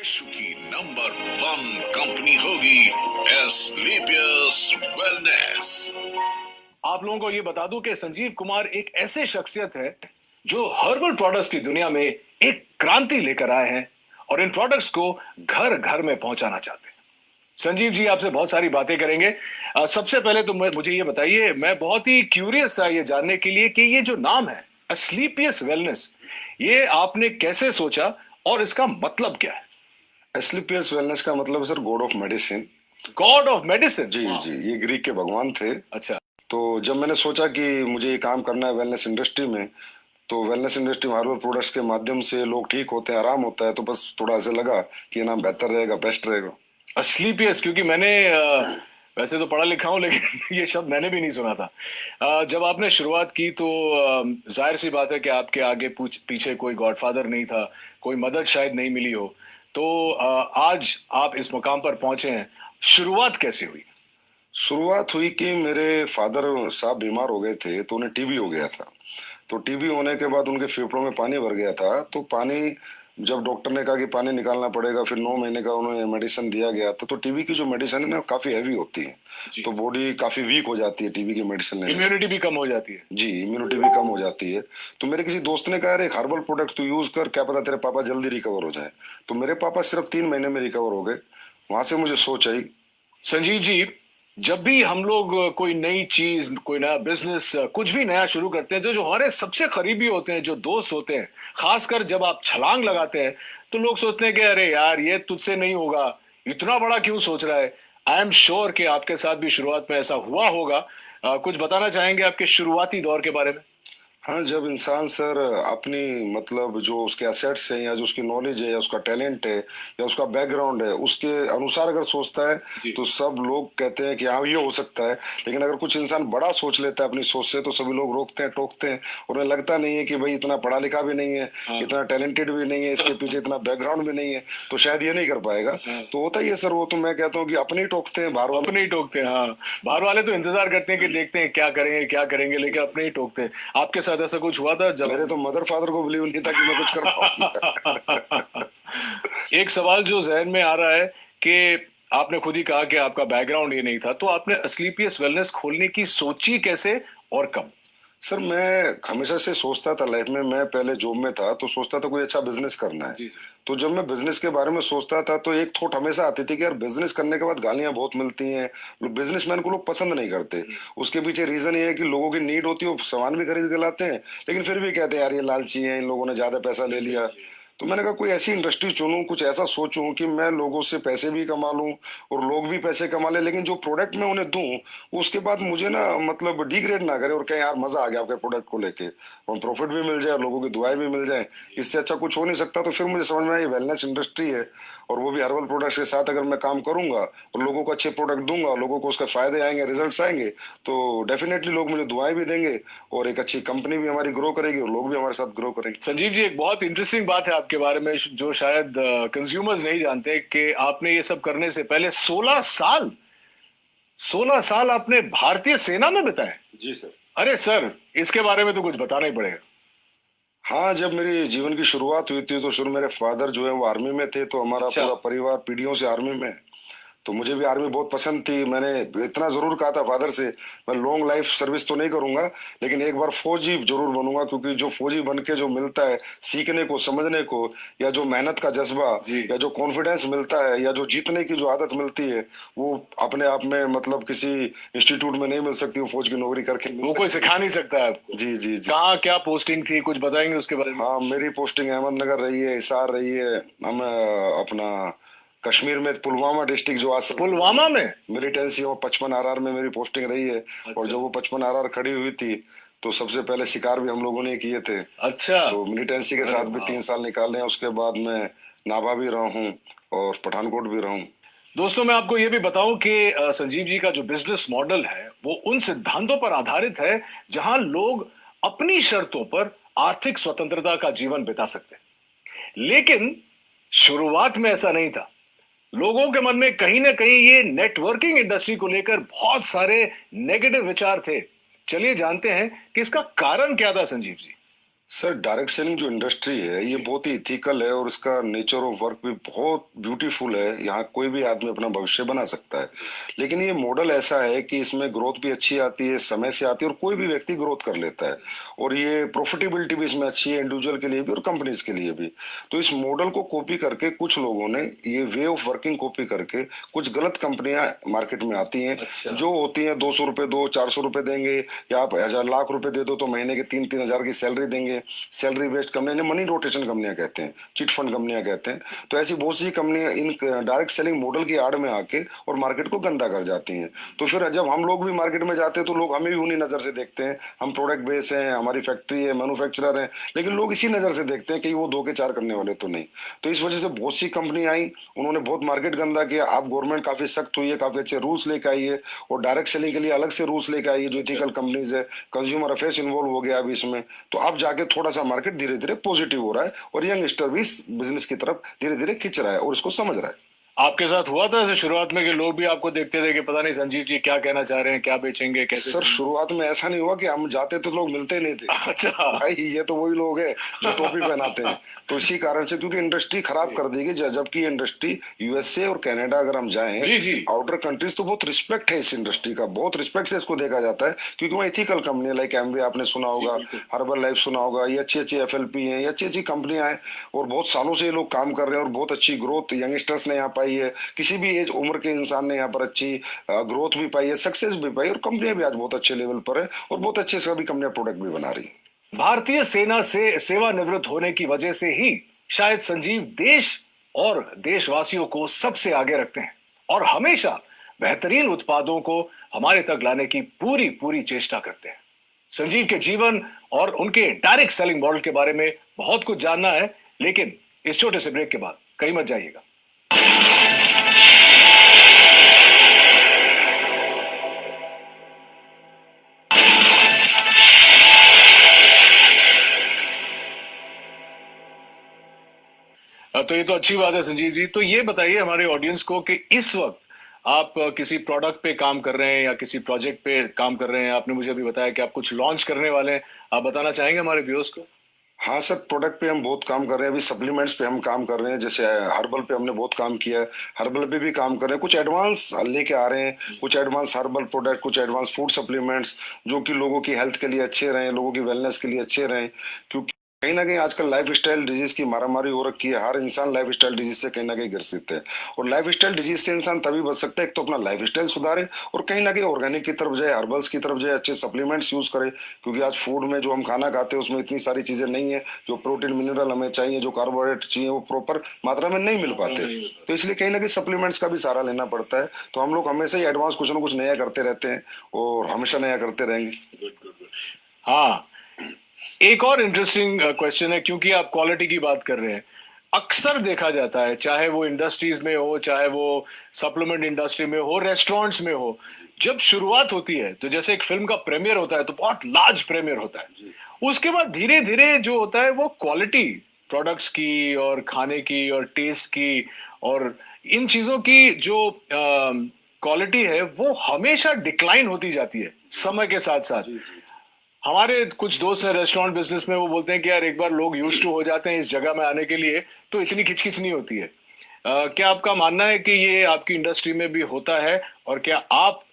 विश्व की number 1 company होगी एस्क्लेपियस वेलनेस। आप लोगों को ये बता दूं कि संजीव कुमार एक ऐसे शख्सियत है जो हर्बल प्रोडक्ट्स की दुनिया में एक क्रांति लेकर आए हैं और इन प्रोडक्ट्स को घर घर में पहुंचाना चाहते हैं। संजीव जी आपसे बहुत सारी बातें करेंगे। सबसे पहले तो मुझे ये बताइए, मैं बहुत ही क्यूरियस था ये जानने के लिए कि ये जो नाम है एस्क्लेपियस वेलनेस, ये आपने कैसे सोचा और इसका मतलब क्या है? एस्क्लेपियस वेलनेस का मतलब sir god of medicine. God of medicine? जी जी, ये ग्रीक के भगवान थे। अच्छा। तो जब मैंने सोचा कि मुझे ये काम करना है वेलनेस इंडस्ट्री में, तो वेलनेस इंडस्ट्री में हर्बल प्रोडक्ट्स के माध्यम से लोग ठीक होते हैं, आराम होता है, तो बस थोड़ा ऐसे लगा कि ये नाम बेहतर रहेगा, बेस्ट रहेगा। एस्क्लेपियस, क्योंकि मैंने वैसे तो पढ़ा लिखा हूं लेकिन ये शब्द मैंने भी नहीं सुना था। जब आपने शुरुआत की तो जाहिर सी बात है कि आपके आगे पीछे कोई गॉडफादर नहीं था, कोई मदद शायद नहीं मिली हो, तो आज आप इस मुकाम पर पहुंचे हैं। शुरुआत कैसे हुई? शुरुआत हुई कि मेरे फादर साहब बीमार हो गए थे, तो उन्हें टीबी हो गया था। तो टीबी होने के बाद उनके फेफड़ों में पानी भर गया था। तो पानी, जब डॉक्टर ने कहा कि पानी निकालना पड़ेगा, फिर 9 महीने का उन्हें मेडिसिन दिया गया था। तो टीबी की जो मेडिसिन है ना, काफी हैवी होती है, तो बॉडी काफी वीक हो जाती है टीबी की मेडिसिन लेने से। इम्यूनिटी भी कम हो जाती है। जी, इम्यूनिटी भी कम हो जाती है। तो मेरे किसी दोस्त ने कहा, अरे एक हर्बल प्रोडक्ट तू यूज कर, क्या पता तेरे पापा जल्दी रिकवर हो जाए। तो मेरे पापा सिर्फ 3 महीने में रिकवर हो गए। वहां से मुझे सोच आई। संजीव जी, जब भी हम लोग कोई नई चीज, कोई नया बिजनेस, कुछ भी नया शुरू करते हैं, तो जो हमारे सबसे करीबी होते हैं, जो दोस्त होते हैं, खासकर जब आप छलांग लगाते हैं, तो लोग सोचते हैं कि अरे यार ये तुझसे नहीं होगा, इतना बड़ा क्यों सोच रहा है। आई एम श्योर कि आपके साथ भी शुरुआत में ऐसा हुआ होगा। कुछ बताना चाहेंगे आपके शुरुआती दौर के बारे में? हाँ, जब इंसान सर अपनी मतलब जो उसके एसेट्स हैं, या जो उसकी नॉलेज है, या उसका टैलेंट है, या उसका बैकग्राउंड है, उसके अनुसार अगर सोचता है, तो सब लोग कहते हैं कि हाँ ये हो सकता है। लेकिन अगर कुछ इंसान बड़ा सोच लेता है अपनी सोच से, तो सभी लोग रोकते हैं, टोकते हैं, और उन्हें लगता नहीं है कि भाई इतना पढ़ा लिखा भी नहीं है, इतना टैलेंटेड भी नहीं है, इसके पीछे इतना बैकग्राउंड भी नहीं है, तो शायद ये नहीं कर पाएगा। तो होता ही है सर, वो तो मैं कहता हूँ कि अपने ही टोकते हैं, बाहर वाले अपने ही टोकते हैं। हाँ, बाहर वाले तो इंतजार करते हैं कि देखते हैं क्या करेंगे क्या करेंगे, लेकिन अपने ही टोकते हैं। आपके साथ ऐसा कुछ हुआ था? जब मेरे तो मदर फादर को बिलीव नहीं था कि मैं कुछ कर पाऊंगा। एक सवाल जो जहन में आ रहा है कि आपने खुद ही कहा कि आपका बैकग्राउंड ये नहीं था, तो आपने एस्क्लेपियस वेलनेस खोलने की सोची कैसे और कब? सर, मैं हमेशा से सोचता था लाइफ में, मैं पहले जॉब में था तो सोचता था कोई अच्छा बिजनेस करना है। तो जब मैं बिजनेस के बारे में सोचता था, तो एक थॉट हमेशा आती थी कि यार बिजनेस करने के बाद गालियां बहुत मिलती हैं, बिजनेसमैन को लोग पसंद नहीं करते। उसके पीछे रीजन ये है कि लोगों की नीड होती है, वो सामान भी खरीद के लाते हैं, लेकिन फिर भी कहते हैं यार ये लालची है, इन लोगों ने ज्यादा पैसा ले लिया। तो मैंने कहा कोई ऐसी इंडस्ट्री चुनूं, कुछ ऐसा सोचूं कि मैं लोगों से पैसे भी कमा लूं और लोग भी पैसे कमा ले, लेकिन जो प्रोडक्ट मैं उन्हें दूं उसके बाद मुझे ना मतलब डिग्रेड ना करे और कहें यार मजा आ गया आपके प्रोडक्ट को लेके, और प्रॉफिट भी मिल जाए और लोगों की दुआएं भी मिल जाए। इससे अच्छा कुछ हो नहीं सकता। तो फिर मुझे समझ में आया ये वेलनेस इंडस्ट्री है, और वो भी हर्बल प्रोडक्ट्स के साथ अगर मैं काम करूंगा और लोगों को अच्छे प्रोडक्ट दूंगा, लोगों को उसके फायदे आएंगे, रिजल्ट्स आएंगे, तो डेफिनेटली लोग मुझे दुआएं भी देंगे और एक अच्छी कंपनी भी हमारी ग्रो करेगी और लोग भी हमारे साथ ग्रो करेंगे। संजीव जी, एक बहुत इंटरेस्टिंग बात है आपके बारे में जो शायद कंज्यूमर्स नहीं जानते, कि आपने ये सब करने से पहले 16 साल आपने भारतीय सेना में बिताए। जी सर। अरे सर, इसके बारे में तो कुछ बताना ही पड़ेगा। हाँ, जब मेरी जीवन की शुरुआत हुई थी, तो शुरू मेरे फादर जो है वो आर्मी में थे, तो हमारा पूरा परिवार पीढ़ियों से आर्मी में। तो मुझे भी आर्मी बहुत पसंद थी। मैंने इतना जरूर कहा था फादर से, मैं लॉन्ग लाइफ सर्विस तो नहीं करूंगा, लेकिन एक बार फौजी जरूर बनूंगा, क्योंकि जो फौजी बन के जो मिलता है सीखने को, समझने को, या जो मेहनत का जज्बा, या जो कॉन्फिडेंस मिलता है, या जो जीतने की जो आदत मिलती है, वो अपने आप में मतलब किसी इंस्टीट्यूट में नहीं मिल सकती। वो फौज की नौकरी करके वो कोई सिखा नहीं सकता है आपको। जी जी जी। कहाँ क्या पोस्टिंग थी, कुछ बताएंगे उसके बारे में? हाँ, मेरी पोस्टिंग अहमदनगर रही है, हिसार रही है, हम अपना कश्मीर में पुलवामा डिस्ट्रिक्ट जो आज पुलवामा में मिलिटेंसी और 55 आरआर में मेरी पोस्टिंग रही है। और जब वो 55 आरआर खड़ी हुई थी, तो सबसे पहले शिकार भी हम लोगों ने किए थे। अच्छा। तो मिलिटेंसी के साथ भी 3 साल निकाले हैं। उसके बाद मैं नाभा भी रहा हूँ और पठानकोट भी रहा हूँ। दोस्तों, मैं आपको ये भी बताऊं कि संजीव जी का जो बिजनेस मॉडल है वो उन सिद्धांतों पर आधारित है जहां लोग अपनी शर्तों पर आर्थिक स्वतंत्रता का जीवन बिता सकते हैं। लेकिन शुरुआत में ऐसा नहीं था। लोगों के मन में कहीं ना कहीं ये नेटवर्किंग इंडस्ट्री को लेकर बहुत सारे नेगेटिव विचार थे। चलिए जानते हैं कि इसका कारण क्या था, Sanjeev ji. Sir direct selling जो इंडस्ट्री है ये बहुत ही इथिकल है और इसका नेचर ऑफ वर्क भी बहुत ब्यूटीफुल है। यहाँ कोई भी आदमी अपना भविष्य बना सकता है, लेकिन ये मॉडल ऐसा है कि इसमें ग्रोथ भी अच्छी आती है, समय से आती है और कोई भी व्यक्ति ग्रोथ कर लेता है और ये प्रॉफिटेबिलिटी भी इसमें अच्छी है, इंडिविजुअल के लिए भी और कंपनीज के लिए भी। तो इस मॉडल को कॉपी करके कुछ लोगों ने ये वे ऑफ वर्किंग कॉपी करके कुछ गलत कंपनियां मार्केट में आती हैं। जो होती हैं 200 रुपए दो, 400 रुपए देंगे या आप 1,000,000 रुपए दे दो तो महीने के 3-3 हजार की सैलरी देंगे। Salary based company, money rotation कंपनियां कहते हैं, चिट फंड कंपनियां कहते हैं। तो ऐसी बहुत सी कंपनियां इन डायरेक्ट सेलिंग मॉडल की आड़ में आके और मार्केट को गंदा कर जाती हैं। तो फिर जब हम लोग भी मार्केट में जाते हैं तो लोग हमें भी उन्हीं नजर से देखते हैं। हम प्रोडक्ट बेस हैं, हमारी फैक्ट्री है, मैन्युफैक्चरर हैं, लेकिन लोग इसी नजर से देखते हैं कि वो धोखे चार करने वाले तो नहीं। तो इस वजह से बहुत सी कंपनी आई, उन्होंने बहुत मार्केट गंदा किया। अब गवर्नमेंट काफी सख्त हुई है, काफी अच्छे रूल्स लेकर आई है और डायरेक्ट सेलिंग के लिए अलग से रूल्स लेकर आई है। जो इथिकल कंपनीज है, कंज्यूमर अफेयर्स इन्वॉल्व हो गया अभी इसमें। तो अब जाके थोड़ा सा मार्केट धीरे धीरे पॉजिटिव हो रहा है और यंगस्टर भी इस बिजनेस की तरफ धीरे धीरे खिंच रहा है और इसको समझ रहा है। आपके साथ हुआ था ऐसे शुरुआत में कि लोग भी आपको देखते थे कि पता नहीं संजीव जी क्या कहना चाह रहे हैं, क्या बेचेंगे, कैसे? सर शुरुआत में ऐसा नहीं हुआ कि हम जाते तो लोग मिलते नहीं थे। अच्छा। भाई ये तो वही लोग हैं जो टोपी पहनाते हैं। तो इसी कारण से, क्योंकि इंडस्ट्री खराब कर दी गई, जबकि इंडस्ट्री यूएसए और कनाडा अगर हम जाएं, जी जी। आउटर कंट्रीज, तो बहुत रिस्पेक्ट है इस इंडस्ट्री का, बहुत रिस्पेक्ट से इसको देखा जाता है। क्योंकि वहाँ इथिकल कंपनी है, लाइक एमवे आपने सुना होगा, हर्बल लाइफ सुना होगा, ये अच्छी अच्छी एफएलपी हैं, ये अच्छी अच्छी कंपनियां हैं और बहुत सालों से ये लोग काम कर रहे हैं और बहुत अच्छी ग्रोथ यंगस्टर्स ने यहाँ पाई है। किसी भी एज उम्र के इंसान ने यहाँ पर अच्छी ग्रोथ भी पाई है, सक्सेस भी पाई, और कंपनियां भी आज बहुत अच्छे लेवल पर है और बहुत अच्छे सभी कंपनियां प्रोडक्ट भी बना रही है। भारतीय सेना से सेवानिवृत्त होने की वजह से ही शायद संजीव देश और देशवासियों को सबसे आगे रखते हैं और हमेशा बेहतरीन उत्पादों को हमारे तक लाने की पूरी पूरी चेष्टा करते हैं। संजीव के जीवन और उनके डायरेक्ट सेलिंग मॉडल के बारे में बहुत कुछ जानना है, लेकिन इस छोटे से ब्रेक के बाद कहीं मत जाइएगा। तो ये तो अच्छी बात है संजीव जी। तो ये बताइए हमारे ऑडियंस को कि इस वक्त आप किसी प्रोडक्ट पे काम कर रहे हैं या किसी प्रोजेक्ट पे काम कर रहे हैं। आपने मुझे अभी बताया कि आप कुछ लॉन्च करने वाले हैं, आप बताना चाहेंगे हमारे व्यूअर्स को? हाँ सर, प्रोडक्ट पे हम बहुत काम कर रहे हैं। अभी सप्लीमेंट्स पे हम काम कर रहे हैं, जैसे हर्बल पे हमने बहुत काम किया है, हर्बल पे भी काम कर रहे हैं। कुछ एडवांस लेके आ रहे हैं, कुछ एडवांस हर्बल प्रोडक्ट, कुछ एडवांस फूड सप्लीमेंट्स जो कि लोगों की हेल्थ के लिए अच्छे रहें, लोगों की वेलनेस के लिए अच्छे रहें। क्योंकि कहीं ना कहीं आजकल लाइफ स्टाइल डिजीज की मारामारी हो रखी है। हर इंसान लाइफ स्टाइल डिजीज से कहीं ना कहीं ग्रसित है और लाइफ स्टाइल डिजीज से इंसान तभी बच सकता है, एक तो अपना लाइफ स्टाइल सुधारे और कहीं ना कहीं ऑर्गेनिक की तरफ जाए, हर्बल्स की तरफ जाए, अच्छे सप्लीमेंट्स यूज करे। क्योंकि आज फूड में जो हम खाना खाते हैं उसमें इतनी सारी चीजें नहीं है, जो प्रोटीन मिनरल हमें चाहिए, जो कार्बोहाइड्रेट चाहिए, वो प्रॉपर मात्रा में नहीं मिल पाते। तो इसलिए कहीं ना कहीं सप्लीमेंट्स का भी सहारा लेना पड़ता है। तो हम लोग हमेशा ही एडवांस कुछ ना कुछ नया करते रहते हैं और हमेशा नया करते रहेंगे। हाँ, एक और इंटरेस्टिंग क्वेश्चन है, क्योंकि आप क्वालिटी की बात कर रहे हैं। अक्सर देखा जाता है, चाहे वो इंडस्ट्रीज में हो, चाहे वो सप्लीमेंट इंडस्ट्री में हो, रेस्टोरेंट्स में हो, जब शुरुआत होती है तो जैसे एक फिल्म का प्रीमियर होता है तो बहुत लार्ज प्रीमियर होता है। उसके बाद धीरे धीरे जो होता है वो क्वालिटी प्रोडक्ट्स की और खाने की और टेस्ट की और इन चीजों की जो क्वालिटी है वो हमेशा डिक्लाइन होती जाती है समय के साथ साथ। हमारे कुछ दोस्त हैं रेस्टोरेंट बिजनेस में, वो बोलते हैं कि यार एक बार लोग यूज्ड टू हो जाते हैं इस जगह में आने के लिए तो इतनी खिचखिच नहीं होती है। क्या आपका मानना है कि ये आपकी इंडस्ट्री में भी होता है और क्या आप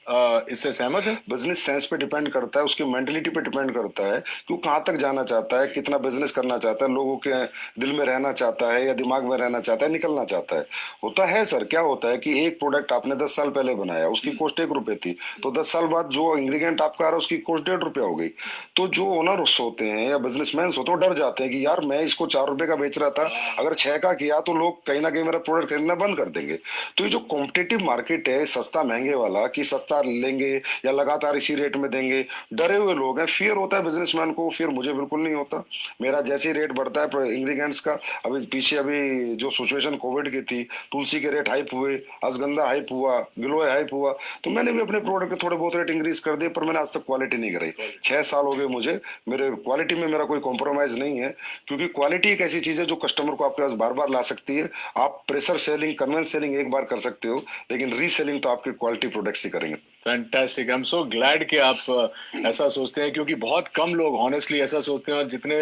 इससे सहमत हैं? बिजनेस सेंस पे डिपेंड करता है, उसकी मेंटलिटी पे डिपेंड करता है कि वो कहाँ तक जाना चाहता है, कितना बिजनेस करना चाहता है, लोगों के दिल में रहना चाहता है या दिमाग में रहना चाहता है, निकलना चाहता है। होता है सर, क्या होता है कि एक प्रोडक्ट आपने 10 साल पहले बनाया, उसकी कॉस्ट 1 रुपए थी, तो 10 साल बाद जो इंग्रेडिएंट आपका आ रहा है उसकी कॉस्ट 1.5 रुपया हो गई। तो जो ओनर्स होते हैं या बिजनेसमैन होते हैं डर जाते हैं कि यार मैं इसको 4 रुपए का बेच रहा था, अगर 6 का किया तो लोग कहीं ना कहीं मेरा प्रोडक्ट खरीदना बंद कर देंगे। तो ये जो कॉम्पिटेटिव मार्केट है सस्ता महंगे वाला, कि सस्ता लेंगे या लगातार इसी रेट में देंगे, डरे हुए लोग हैं। फियर होता है बिजनेसमैन को, फियर मुझे बिल्कुल नहीं होता। मेरा जैसे ही रेट बढ़ता है इंग्रेडिएंट्स का, अभी पीछे अभी जो सिचुएशन कोविड की थी, तुलसी के रेट हाइप हुए, अश्वगंधा हाइप हुआ, गिलोय हाइप हुआ, तो मैंने भी अपने प्रोडक्ट के थोड़े बहुत रेट इंक्रीज कर दिए, पर मैंने आज तक क्वालिटी नहीं कराई। 6 साल हो गए मुझे, मेरे क्वालिटी में मेरा कोई कॉम्प्रोमाइज नहीं है। क्योंकि क्वालिटी एक ऐसी चीज है जो कस्टमर को आपके पास बार बार ला सकती है। आप प्रेशर सेलिंग, कन्वेंस सेलिंग एक बार कर सकते हो, लेकिन रीसेलिंग तो आपके क्वालिटी प्रोडक्ट्स ही करेंगे। Fantastic, I am so glad कि आप ऐसा सोचते हैं, क्योंकि बहुत कम लोग ऑनेस्टली ऐसा सोचते हैं। और जितने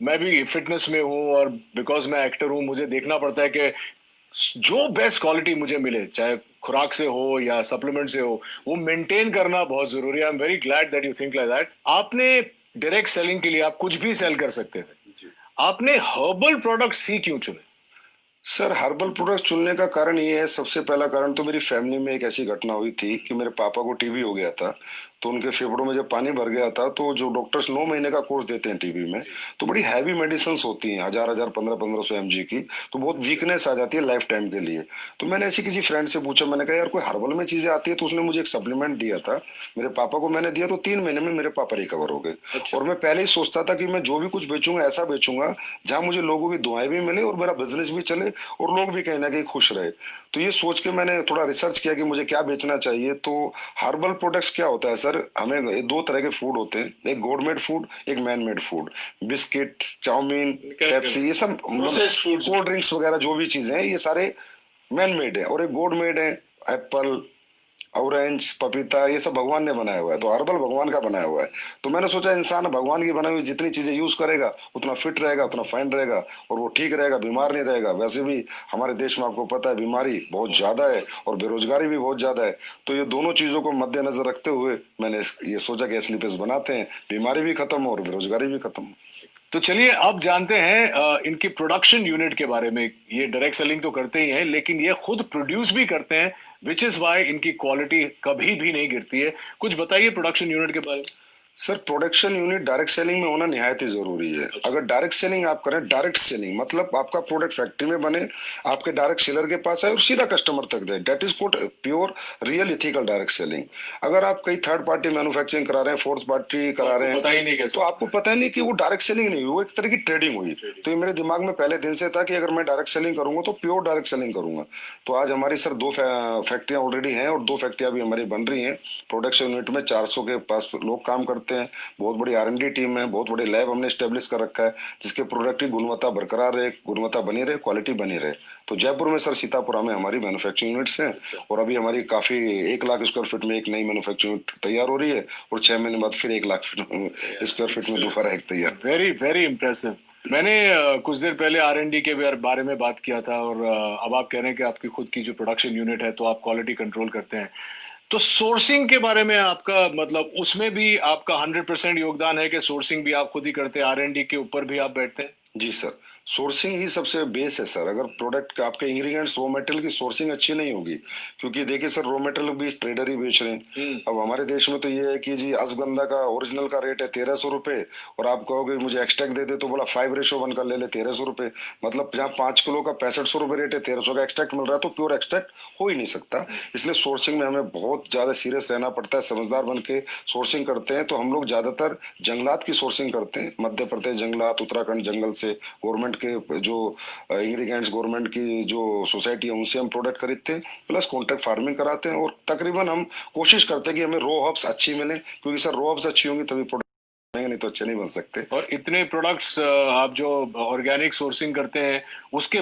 मैं भी फिटनेस में हूँ और बिकॉज मैं एक्टर हूँ, मुझे देखना पड़ता है कि जो बेस्ट क्वालिटी मुझे मिले, चाहे खुराक से हो या सप्लीमेंट से हो, वो मेंटेन करना बहुत जरूरी है। I am very glad that you think like that. आपने डायरेक्ट सेलिंग के लिए आप कुछ भी सेल कर सकते थे, आपने हर्बल प्रोडक्ट्स ही क्यों चुने? सर हर्बल प्रोडक्ट चुनने का कारण ये है, सबसे पहला कारण तो मेरी फैमिली में एक ऐसी घटना हुई थी कि मेरे पापा को टीबी हो गया था। तो उनके फेफड़ों में जब पानी भर गया था, तो जो डॉक्टर्स 9 महीने का कोर्स देते हैं टीबी में, तो बड़ी हैवी मेडिसिन होती हैं, 1000 1500 mg की, तो बहुत वीकनेस आ जाती है लाइफ टाइम के लिए। तो मैंने ऐसी किसी फ्रेंड से पूछा, मैंने कहा यार कोई हर्बल में चीजें आती है, तो उसने मुझे एक सप्लीमेंट दिया था। मेरे पापा को मैंने दिया तो 3 महीने में मेरे पापा रिकवर हो गए। और मैं पहले ही सोचता था कि मैं जो भी कुछ बेचूंगा ऐसा बेचूंगा जहां मुझे लोगों की दुआएं भी मिले और मेरा बिजनेस भी चले और लोग भी कहीं ना कहीं खुश रहे। तो ये सोच के मैंने थोड़ा रिसर्च किया कि मुझे क्या बेचना चाहिए। तो हर्बल प्रोडक्ट्स क्या होता है सर, हमें 2 तरह के फूड होते हैं, एक गॉड मेड फूड, एक man made food. Biscuit, chow mein, Pepsi, ये सब कोल्ड ड्रिंक्स वगैरह जो भी चीजें हैं, ये सारे मैन मेड है। और एक गॉड मेड है, एप्पल, ऑरेंज, पपीता, ये सब भगवान ने बनाया हुआ है। तो हर्बल भगवान का बनाया हुआ है। तो मैंने सोचा इंसान भगवान की बनाई हुई जितनी चीजें यूज करेगा उतना फिट रहेगा, उतना फाइन रहेगा और वो ठीक रहेगा, बीमार नहीं रहेगा। वैसे भी हमारे देश में आपको पता है बीमारी बहुत ज्यादा है और बेरोजगारी भी बहुत ज्यादा है। तो ये दोनों चीजों को मद्देनजर रखते हुए मैंने ये सोचा कि एस्लीपियस बनाते हैं, बीमारी भी खत्म हो और बेरोजगारी भी खत्म हो। तो चलिए अब जानते हैं इनकी प्रोडक्शन यूनिट के बारे में। ये डायरेक्ट सेलिंग तो करते ही हैं, लेकिन ये खुद प्रोड्यूस भी करते हैं, विच इज वाई इनकी क्वालिटी कभी भी नहीं गिरती है। कुछ बताइए प्रोडक्शन यूनिट के बारे में। Sir production unit direct selling में होना निहायत ही जरूरी है। अगर डायरेक्ट सेलिंग आप करें, डायरेक्ट सेलिंग मतलब आपका प्रोडक्ट फैक्ट्री में बने, आपके डायरेक्ट सेलर के पास आए और सीधा कस्टमर तक दे, that is called pure real ethical direct selling. अगर आप कई थर्ड पार्टी मैन्युफैक्चरिंग करा रहे हैं, फोर्थ पार्टी करा रहे पता ही नहीं हैं, कैसे। तो आपको पता ही नहीं कि वो डायरेक्ट सेलिंग नहीं हुई, वो एक तरह की ट्रेडिंग हुई। तो ये मेरे दिमाग में पहले दिन से था कि अगर मैं डायरेक्ट सेलिंग करूंगा तो प्योर डायरेक्ट सेलिंग करूंगा। तो आज हमारी सर 2 फैक्ट्रियां ऑलरेडी हैं और 2 फैक्ट्रियां भी हमारी बन रही हैं। प्रोडक्शन यूनिट में 400 के पास लोग काम करते हैं। बहुत बड़ी R&D टीम है, बहुत बड़े लैब हमने स्टेब्लिश कर रखा है, जिसके प्रोडक्ट की गुणवत्ता बरकरार रहे, गुणवत्ता बनी रहे, क्वालिटी बनी रहे। तो जयपुर में सर सीतापुरा में हमारी मैन्युफैक्चरिंग यूनिट्स हैं और अभी हमारी काफी 1 लाख स्क्वायर फीट में एक नई मैन्युफैक्चरिंग यूनिट तैयार हो रही है और 6 महीने बाद फिर 1 लाख स्क्वायर फीट में दोबारा एक तैयार। Very very impressive. मैंने कुछ देर पहले R&D के बारे में बात किया था, और अब आप कह रहे हैं कि आपकी खुद की जो प्रोडक्शन यूनिट है, तो आप क्वालिटी कंट्रोल करते हैं। तो सोर्सिंग के बारे में आपका मतलब, उसमें भी आपका 100% योगदान है कि सोर्सिंग भी आप खुद ही करते हैं, R&D के ऊपर भी आप बैठते हैं? जी सर, सोर्सिंग ही सबसे बेस है सर। अगर प्रोडक्ट का आपके इंग्रेडिएंट्स, रॉ मटेरियल की सोर्सिंग अच्छी नहीं होगी, क्योंकि देखिए सर रॉ मटेरियल भी ट्रेडर ही बेच रहे हैं। अब हमारे देश में तो ये है कि जी अश्वगंधा का ओरिजिनल का रेट है 1300 रुपए और आप कहोगे मुझे एक्सट्रैक्ट दे दे, तो बोला 5:1 का ले ले 1300 रुपए। मतलब जहाँ 5 किलो का 6500 रुपए रेट है, 1300 का एक्सट्रैक्ट मिल रहा है, तो प्योर एक्सट्रैक्ट हो ही नहीं सकता। इसलिए सोर्सिंग में हमें बहुत ज्यादा सीरियस रहना पड़ता है, समझदार बन के सोर्सिंग करते हैं। तो हम लोग ज्यादातर जंगलात की सोर्सिंग करते हैं, मध्य प्रदेश जंगलात, उत्तराखंड जंगल से गवर्नमेंट के जो इंग्रेडिएंट्स, गवर्नमेंट की जो सोसाइटी है उनसे हम प्रोडक्ट खरीदते हैं, प्लस कॉन्ट्रैक्ट फार्मिंग कराते हैं। और तकरीबन हम कोशिश करते हैं कि हमें रॉ हर्ब्स अच्छी मिले, क्योंकि सर रॉ हर्ब्स अच्छी होंगी तभी प्रोडक्ट बनेंगे, नहीं तो अच्छे नहीं बन सकते। और इतने प्रोडक्ट्स आप जो ऑर्गेनिक सोर्सिंग करते हैं, उसके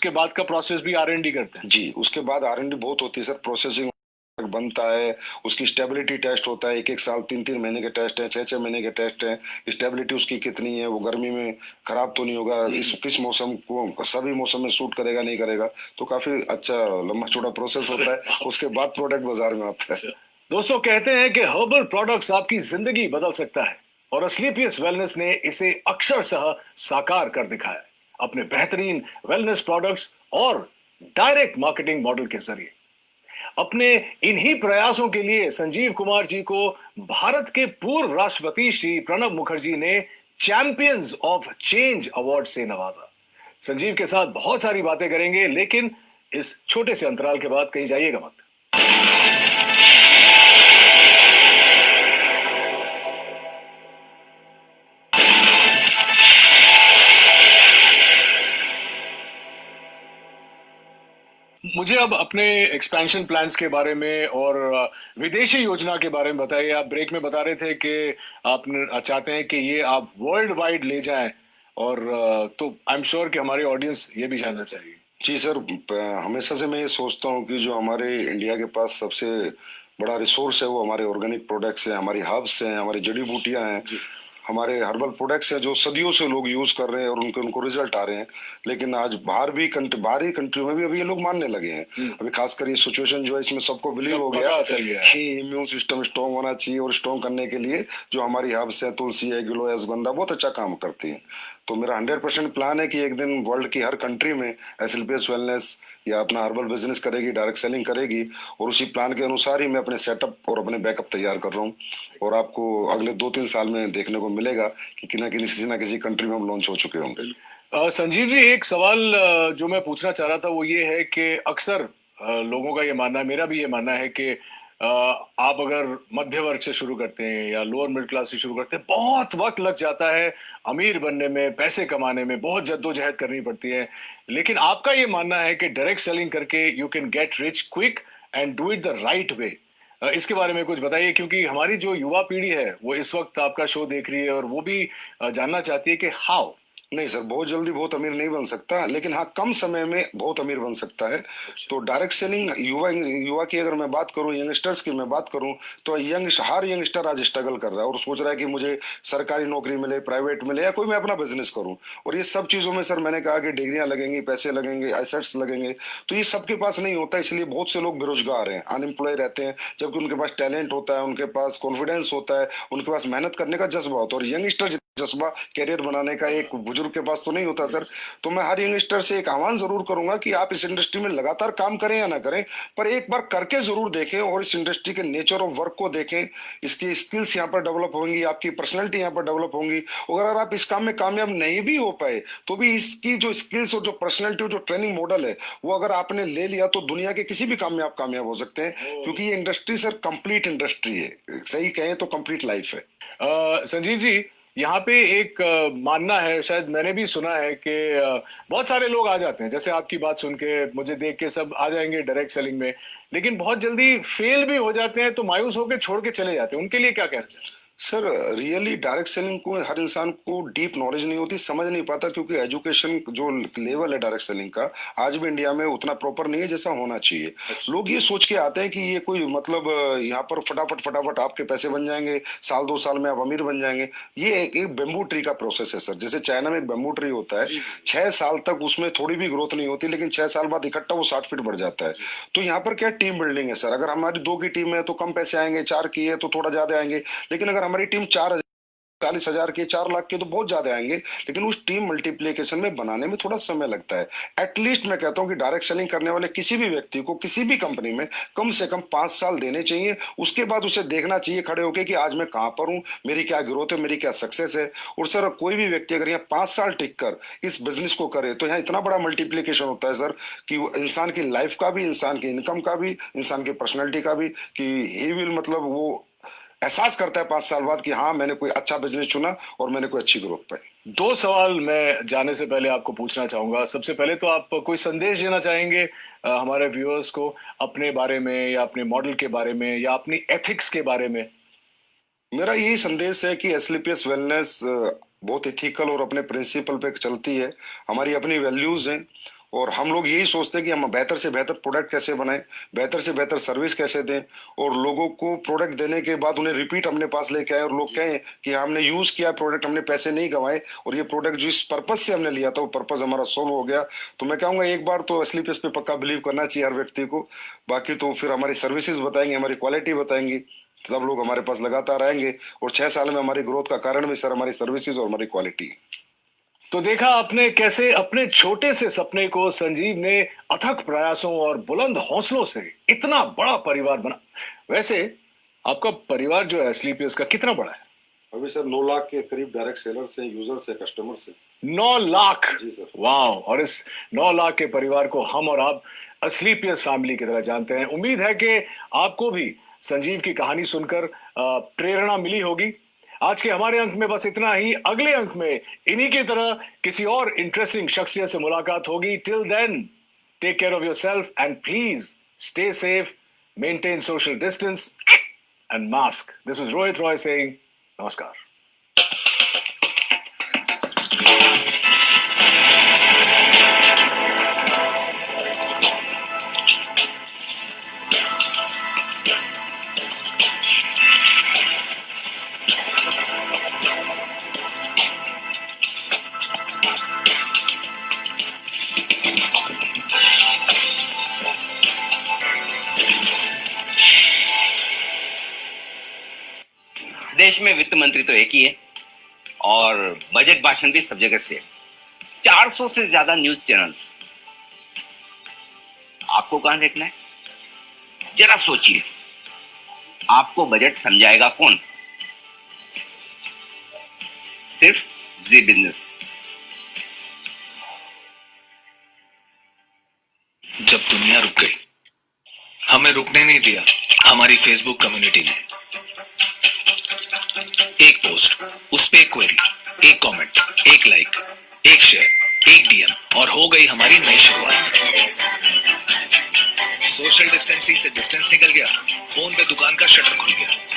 बाद का प्रोसेस भी R&D करते हैं? जी, उसके बाद R&D बहुत होती है सर। प्रोसेसिंग बनता है, उसकी स्टेबिलिटी टेस्ट होता है, 1-1 साल 3-3 महीने के टेस्ट हैं, 6-6 महीने के टेस्ट हैं। स्टेबिलिटी उसकी कितनी है, वो गर्मी में खराब तो नहीं होगा, इस किस मौसम को सभी मौसम में सूट करेगा नहीं करेगा। तो काफी अच्छा लंबा चौड़ा प्रोसेस होता है, उसके बाद प्रोडक्ट बाजार में आता है। दोस्तों, कहते हैं कि हर्बल प्रोडक्ट्स आपकी जिंदगी बदल सकता है, और एस्क्लेपियस वेलनेस ने इसे अक्षरशः साकार कर दिखाया अपने बेहतरीन वेलनेस प्रोडक्ट्स और डायरेक्ट मार्केटिंग मॉडल के जरिए। अपने इन्हीं प्रयासों के लिए संजीव कुमार जी को भारत के पूर्व राष्ट्रपति श्री प्रणब मुखर्जी ने चैंपियंस ऑफ चेंज अवार्ड से नवाजा। संजीव के साथ बहुत सारी बातें करेंगे, लेकिन इस छोटे से अंतराल के बाद कहीं जाइएगा मत। मुझे अब अपने एक्सपेंशन प्लान्स के बारे में और विदेशी योजना के बारे में बताइए। आप ब्रेक में बता रहे थे कि आप चाहते हैं कि ये आप वर्ल्ड वाइड ले जाएं, और तो आई एम श्योर कि हमारे ऑडियंस ये भी जानना चाहिए। जी सर, हमेशा से मैं ये सोचता हूँ कि जो हमारे इंडिया के पास सबसे बड़ा रिसोर्स है वो हमारे ऑर्गेनिक प्रोडक्ट्स हैं, हमारी हर्ब्स हैं, हमारी जड़ी बूटियां हैं, हमारे हर्बल प्रोडक्ट्स हैं जो सदियों से लोग यूज कर रहे हैं और उनके उनको रिजल्ट आ रहे हैं। लेकिन आज बाहरी कंट्रियों में भी अभी ये लोग मानने लगे हैं। अभी खासकर ये सिचुएशन जो है इसमें सबको बिलीव हो गया पता चल गया है। कि इम्यून सिस्टम स्ट्रांग होना चाहिए और स्ट्रांग करने के लिए जो हमारी हर्ब्स है, तुलसी है, गिलोय, अश्वगंधा बहुत अच्छा काम करती है। तो मेरा 100% प्लान है कि एक दिन वर्ल्ड की हर कंट्री में एसएलपीएस वेलनेस या अपना हर्बल बिजनेस करेगी, डायरेक्ट सेलिंग करेगी, और उसी प्लान के अनुसार ही मैं अपने सेटअप और अपने बैकअप तैयार कर रहा हूँ। और आपको अगले 2-3 साल में देखने को मिलेगा कि किसी ना किसी कंट्री में हम लॉन्च हो चुके होंगे। संजीव जी, एक सवाल जो मैं पूछना चाह रहा था वो ये है कि अक्सर लोगों का ये मानना है, मेरा भी ये मानना है कि आप अगर मध्य वर्ग से शुरू करते हैं या लोअर मिडिल क्लास से शुरू करते हैं, बहुत वक्त लग जाता है अमीर बनने में, पैसे कमाने में, बहुत जद्दोजहद करनी पड़ती है। लेकिन आपका ये मानना है कि डायरेक्ट सेलिंग करके you can get rich quick and do it the right way. इसके बारे में कुछ बताइए, क्योंकि हमारी जो युवा पीढ़ी है वो इस वक्त आपका शो देख रही है और वो भी जानना चाहती है कि हाउ। नहीं सर, बहुत जल्दी बहुत अमीर नहीं बन सकता, लेकिन हाँ कम समय में बहुत अमीर बन सकता है। तो डायरेक्ट सेलिंग युवा की अगर मैं बात करूं, यंगस्टर्स की मैं बात करूं, तो हर यंगस्टर आज स्ट्रगल कर रहा है और सोच रहा है कि मुझे सरकारी नौकरी मिले, प्राइवेट मिले, या कोई मैं अपना बिजनेस करूं। और ये सब चीजों में सर मैंने कहा कि डिग्रियां लगेंगी, पैसे लगेंगे, एसेट्स लगेंगे, तो ये सबके पास नहीं होता। इसलिए बहुत से लोग बेरोजगार हैं, अनएम्प्लॉय रहते हैं, जबकि उनके पास टैलेंट होता है, उनके पास कॉन्फिडेंस होता है, उनके पास मेहनत करने का जज्बा होता है। और यंगस्टर जज्बा कैरियर बनाने का एक बुजुर्ग के पास तो नहीं होता सर। तो मैं हर यंगस्टर से एक आह्वान जरूर करूंगा कि आप इस इंडस्ट्री में लगातार काम करें या ना करें, पर एक बार करके जरूर देखें और इस इंडस्ट्री के नेचर ऑफ वर्क को देखें। इसकी स्किल्स यहाँ पर डेवलप होंगी, आपकी पर्सनैलिटी यहाँ पर डेवलप होंगी। और अगर आप इस काम में कामयाब नहीं भी हो पाए तो भी इसकी जो स्किल्स और जो पर्सनैलिटी और जो ट्रेनिंग मॉडल है वो अगर आपने ले लिया तो दुनिया के किसी भी काम में आप कामयाब हो सकते हैं। क्योंकि ये इंडस्ट्री सर कंप्लीट इंडस्ट्री है, सही कहें तो कंप्लीट लाइफ है। संजीव जी, यहाँ पे एक मानना है, शायद मैंने भी सुना है कि बहुत सारे लोग आ जाते हैं, जैसे आपकी बात सुन के मुझे देख के सब आ जाएंगे डायरेक्ट सेलिंग में, लेकिन बहुत जल्दी फेल भी हो जाते हैं तो मायूस होकर छोड़ के चले जाते हैं। उनके लिए क्या कहना चाहिए? सर रियली डायरेक्ट सेलिंग को हर इंसान को डीप नॉलेज नहीं होती, समझ नहीं पाता, क्योंकि एजुकेशन जो लेवल है डायरेक्ट सेलिंग का आज भी इंडिया में उतना प्रॉपर नहीं है जैसा होना चाहिए। लोग ये सोच के आते हैं कि ये कोई मतलब यहाँ पर फटाफट फटाफट आपके पैसे बन जाएंगे, 1-2 साल में आप अमीर बन जाएंगे। ये एक बेम्बू ट्री का प्रोसेस है सर। जैसे चाइना में एक बेम्बू ट्री होता है, 6 साल तक उसमें थोड़ी भी ग्रोथ नहीं होती, लेकिन 6 साल बाद इकट्ठा वो 60 फीट बढ़ जाता है। तो यहाँ पर क्या टीम बिल्डिंग है सर। अगर हमारी 2 की टीम है तो कम पैसे आएंगे, 4 की है तो थोड़ा ज्यादा आएंगे, लेकिन अगर हमारी टीम 40,000 के, 4 लाख के, तो बहुत ज्यादा आएंगे। लेकिन उस टीम मल्टीप्लीकेशन में बनाने में थोड़ा समय लगता है। एटलीस्ट मैं कहता हूं कि डायरेक्ट सेलिंग करने वाले किसी भी व्यक्ति को किसी भी कंपनी में कम से कम 5 साल देने चाहिए। उसके बाद उसे देखना चाहिए खड़े होकर कि आज मैं कहां पर हूं, मेरी क्या ग्रोथ है, मेरी क्या सक्सेस है। और सर कोई भी व्यक्ति अगर यहाँ 5 साल टिक कर इस बिजनेस को करे तो यहाँ इतना बड़ा मल्टीप्लीकेशन होता है सर कि वो इंसान की लाइफ का भी, इंसान की इनकम का भी, इंसान की पर्सनैलिटी का भी, कि ही विल मतलब वो एहसास करता है 5 साल बाद कि हाँ मैंने कोई अच्छा बिजनेस चुना और मैंने कोई अच्छी ग्रोथ पाई। 2 सवाल मैं जाने से पहले आपको पूछना चाहूंगा। सबसे पहले तो आप कोई संदेश देना चाहेंगे हमारे व्यूअर्स को अपने बारे में, या अपने मॉडल के बारे में, या अपनी एथिक्स के बारे में? मेरा यही संदेश है कि एसलीपीएस वेलनेस बहुत इथिकल और अपने प्रिंसिपल पे चलती है। हमारी अपनी वैल्यूज हैं और हम लोग यही सोचते हैं कि हम बेहतर से बेहतर प्रोडक्ट कैसे बनाएं, बेहतर से बेहतर सर्विस कैसे दें, और लोगों को प्रोडक्ट देने के बाद उन्हें रिपीट अपने पास लेके आए और लोग कहें कि हमने यूज किया प्रोडक्ट, हमने पैसे नहीं गंवाए, और ये प्रोडक्ट जिस पर्पज से हमने लिया था वो पर्पज हमारा सोल्व हो गया। तो मैं कहूँगा एक बार तो एसलीपीएस पे पक्का बिलीव करना चाहिए हर व्यक्ति को। बाकी तो फिर हमारी सर्विसेज बताएंगे, हमारी क्वालिटी बताएंगी, तब लोग हमारे पास लगातार आएंगे। और 6 साल में हमारी ग्रोथ का कारण भी सर हमारी सर्विसेज और हमारी क्वालिटी। तो देखा आपने कैसे अपने छोटे से सपने को संजीव ने अथक प्रयासों और बुलंद हौसलों से इतना बड़ा परिवार बना। वैसे आपका परिवार जो है एसलीपीएस का कितना बड़ा है? अभी सर 9 लाख के करीब डायरेक्ट सेलर से, यूजर से, कस्टमर से। 9 लाख? जी सर। वाह! और इस 9 लाख के परिवार को हम और आप एसलीपीएस फैमिली की तरह जानते हैं। उम्मीद है कि आपको भी संजीव की कहानी सुनकर प्रेरणा मिली होगी। आज के हमारे अंक में बस इतना ही। अगले अंक में इन्हीं की तरह किसी और इंटरेस्टिंग शख्सियत से मुलाकात होगी। Till then, take care of yourself and please stay safe, maintain social distance and mask. This is Rohit Roy saying namaskar. देश में वित्त मंत्री तो एक ही है और बजट भाषण भी सब जगह से है। 400 से ज्यादा न्यूज चैनल्स। आपको कहां देखना है? जरा सोचिए, आपको बजट समझाएगा कौन? सिर्फ जी बिजनेस। जब दुनिया रुक गई, हमें रुकने नहीं दिया हमारी फेसबुक कम्युनिटी ने। एक पोस्ट, उस पे एक क्वेरी, एक कमेंट, एक लाइक, एक शेयर, एक डीएम और हो गई हमारी नई शुरुआत। सोशल डिस्टेंसिंग से डिस्टेंस निकल गया, फोन पे दुकान का शटर खुल गया,